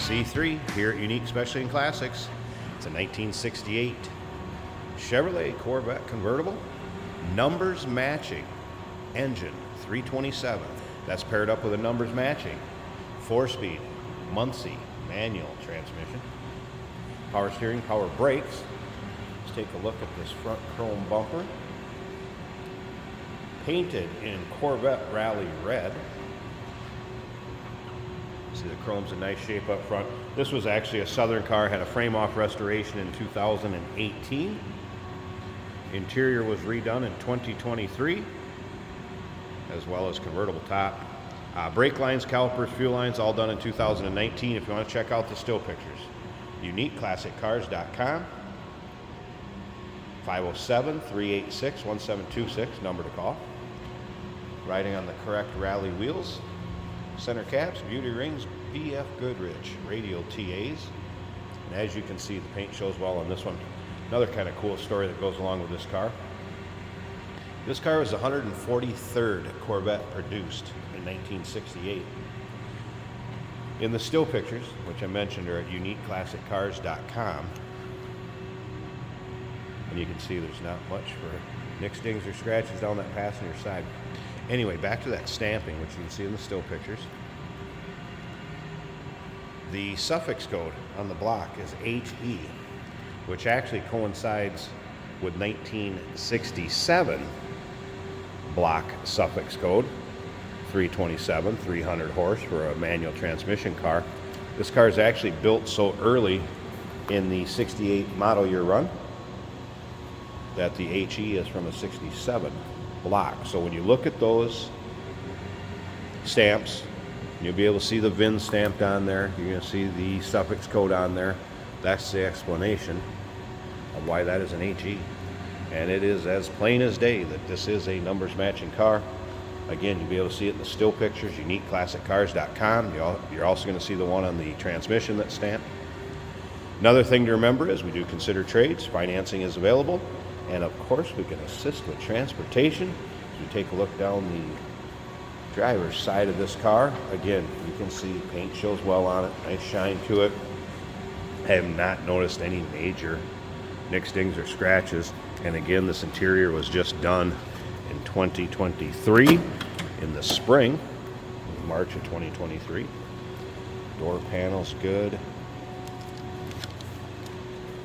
C3 here at Unique Specialty and Classics. It's a 1968 Chevrolet Corvette convertible, numbers matching, engine 327. That's paired up with a numbers matching 4-speed Muncie manual transmission, power steering, power brakes. Let's take a look at this front chrome bumper, painted in Corvette Rally Red. See, the chrome's in nice shape up front. This was actually a Southern car, had a frame-off restoration in 2018. Interior was redone in 2023, as well as convertible top. Brake lines, calipers, fuel lines, all done in 2019. If you want to check out the still pictures, uniqueclassiccars.com, 507-386-1726, number to call. Riding on the correct rally wheels, center caps, beauty rings, BF Goodrich, radial TAs. And as you can see, the paint shows well on this one. Another kind of cool story that goes along with this car. This car was the 143rd Corvette produced in 1968. In the still pictures, which I mentioned, are at uniqueclassiccars.com. And you can see there's not much for nicks, dings, or scratches down that passenger side. Anyway, back to that stamping, which you can see in the still pictures. The suffix code on the block is HE, which actually coincides with 1967 block suffix code, 327, 300 horse for a manual transmission car. This car is actually built so early in the 68 model year run that the HE is from a 67 block. So when you look at those stamps, you'll be able to see the VIN stamped on there. You're going to see the suffix code on there. That's the explanation of why that is an HE. And it is as plain as day that this is a numbers matching car. Again, you'll be able to see it in the still pictures, uniqueclassiccars.com. You're also going to see the one on the transmission that's stamped. Another thing to remember is we do consider trades. Financing is available. And of course, we can assist with transportation. As you take a look down the driver's side of this car, again, you can see paint shows well on it, nice shine to it. I have not noticed any major nicks, dings, or scratches. And again, this interior was just done in 2023 in the spring, March of 2023. Door panels good.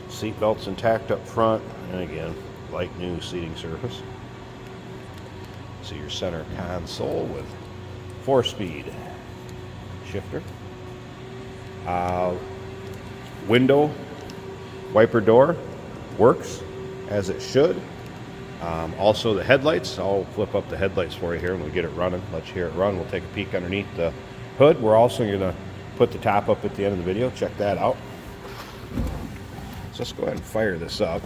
Seat belts intact up front, and again, like new seating surface. See your center console with 4-speed shifter. Window wiper door works as it should. Also the headlights, I'll flip up the headlights for you here when we get it running. Let you hear it run. We'll take a peek underneath the hood. We're also going to put the top up at the end of the video. Check that out. So let's go ahead and fire this up.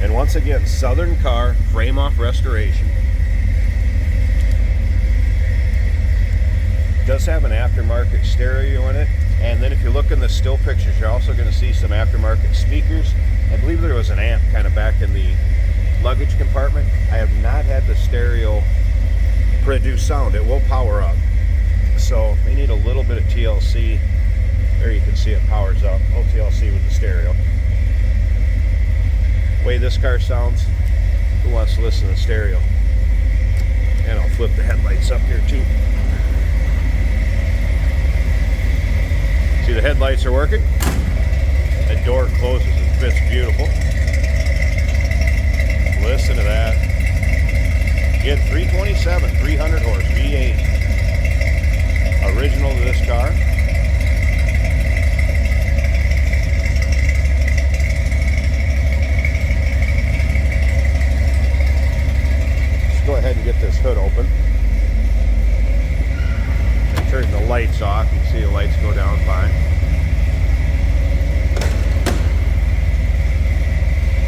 And once again, Southern car, frame-off restoration. It does have an aftermarket stereo in it. And then if you look in the still pictures, you're also going to see some aftermarket speakers. I believe there was an amp kind of back in the luggage compartment. I have not had the stereo produce sound. It will power up. So they need a little bit of TLC. There you can see it powers up. No TLC with the stereo. The way this car sounds, who wants to listen to the stereo? And I'll flip the headlights up here too. See, the headlights are working. The door closes and fits beautiful. Listen to that. Again, 327, 300 horse, V8. Original to this car. Let's go ahead and get this hood open. And turn the lights off. You can see the lights go down fine.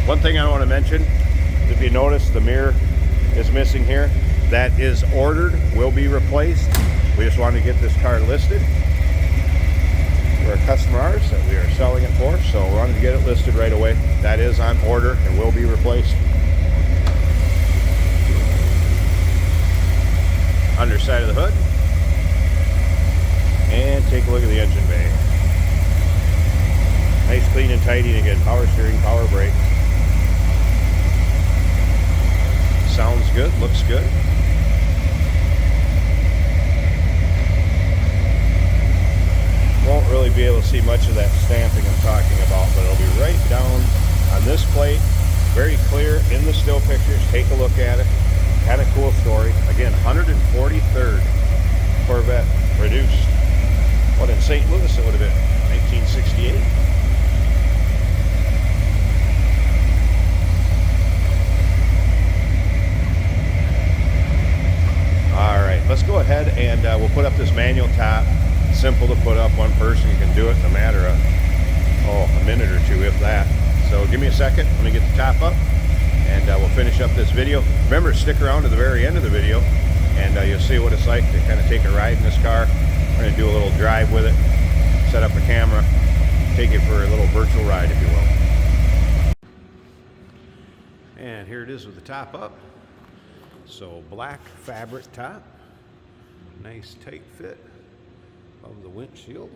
One thing I want to mention, if you notice the mirror is missing here, that is ordered, will be replaced. We just wanted to get this car listed. We're a customer of ours that we are selling it for, so we wanted to get it listed right away. That is on order and will be replaced. Underside of the hood, And take a look at the engine bay. Nice, clean and tidy. And again, power steering, power brake. Sounds good, looks good. Won't really be able to see much of that stamping I'm talking about, but it'll be right down on this plate. Very clear in the still pictures. Take a look at it. Kind of cool story. Again, 143rd Corvette produced. What, in St. Louis it would have been 1968. All right, let's go ahead and we'll put up this manual top. Simple to put up. One person can do it in a matter of a minute or two, if that. So give me a second. Let me get the top up, and we'll finish up this video. Remember, stick around to the very end of the video, and you'll see what it's like to kind of take a ride in this car. We're going to do a little drive with it, set up a camera, take it for a little virtual ride, if you will. And here it is with the top up. So black fabric top, nice tight fit of the windshield.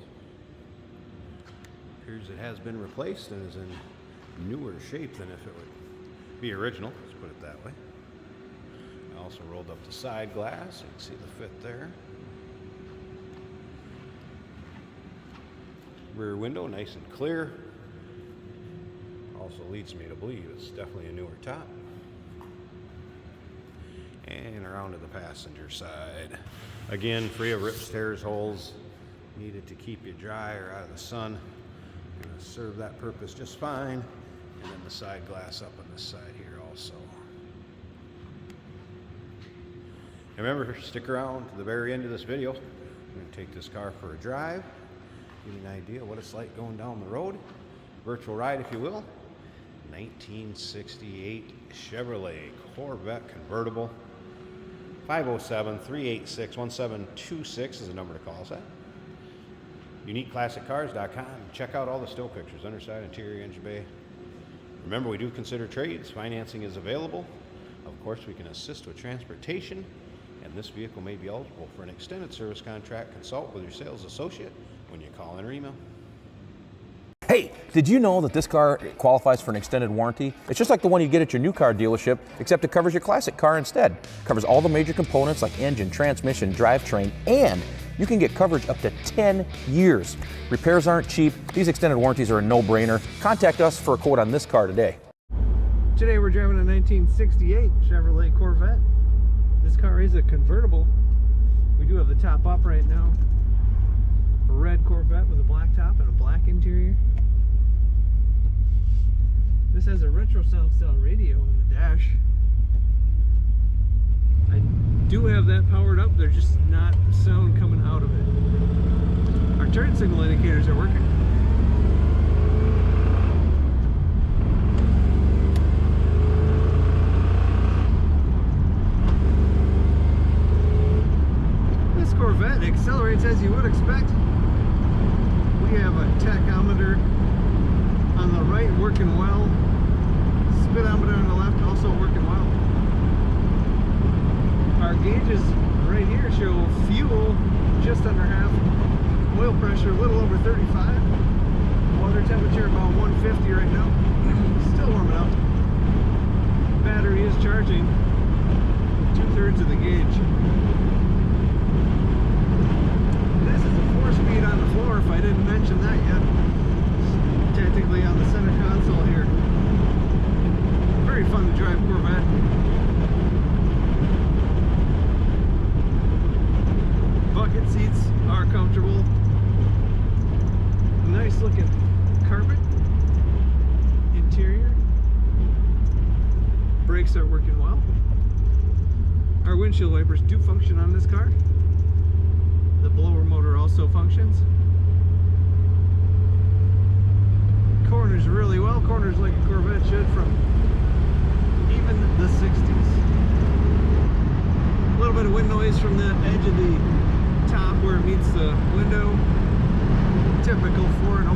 Appears it has been replaced and is in newer shape than if it would be original, let's put it that way. I also rolled up the side glass, you can see the fit there. Rear window nice and clear. Also leads me to believe it's definitely a newer top. And around to the passenger side. Again, free of rips, tears, holes. Needed to keep you dry or out of the sun. Gonna serve that purpose just fine. And then the side glass up on this side here also. And remember, stick around to the very end of this video. I'm gonna take this car for a drive, give you an idea of what it's like going down the road. Virtual ride, if you will. 1968 Chevrolet Corvette convertible. 507-386-1726 is the number to call us at. UniqueClassicCars.com. Check out all the still pictures, underside, interior, engine bay. Remember, we do consider trades. Financing is available. Of course, we can assist with transportation, and this vehicle may be eligible for an extended service contract. Consult with your sales associate when you call in or email. Hey, did you know that this car qualifies for an extended warranty? It's just like the one you get at your new car dealership, except it covers your classic car instead. It covers all the major components like engine, transmission, drivetrain, and you can get coverage up to 10 years. Repairs aren't cheap. These extended warranties are a no-brainer. Contact us for a quote on this car today. Today we're driving a 1968 Chevrolet Corvette. This car is a convertible. We do have the top up right now. A red Corvette with a black top and a black interior. This has a retro sound style radio in the dash. I do have that powered up, there's just not sound coming out of it. Our turn signal indicators are working. This Corvette accelerates as you would expect. We have a tachometer on the right working well. Speedometer on the left also working well. Our gauges right here show fuel just under half, oil pressure a little over 35, water temperature about 150 right now. Still warming up. Battery is charging 2/3 of the gauge. This is a 4-speed on the floor, if I didn't mention that yet. Technically on the center console here. Very fun to drive Corvette. Bucket seats are comfortable. Nice looking carpet. Interior. Brakes are working well. Our windshield wipers do function on this car. The blower motor also functions. Corners really well. Corners like a Corvette should from even the 60s. A little bit of wind noise from the edge of the top where it meets the window. Typical for an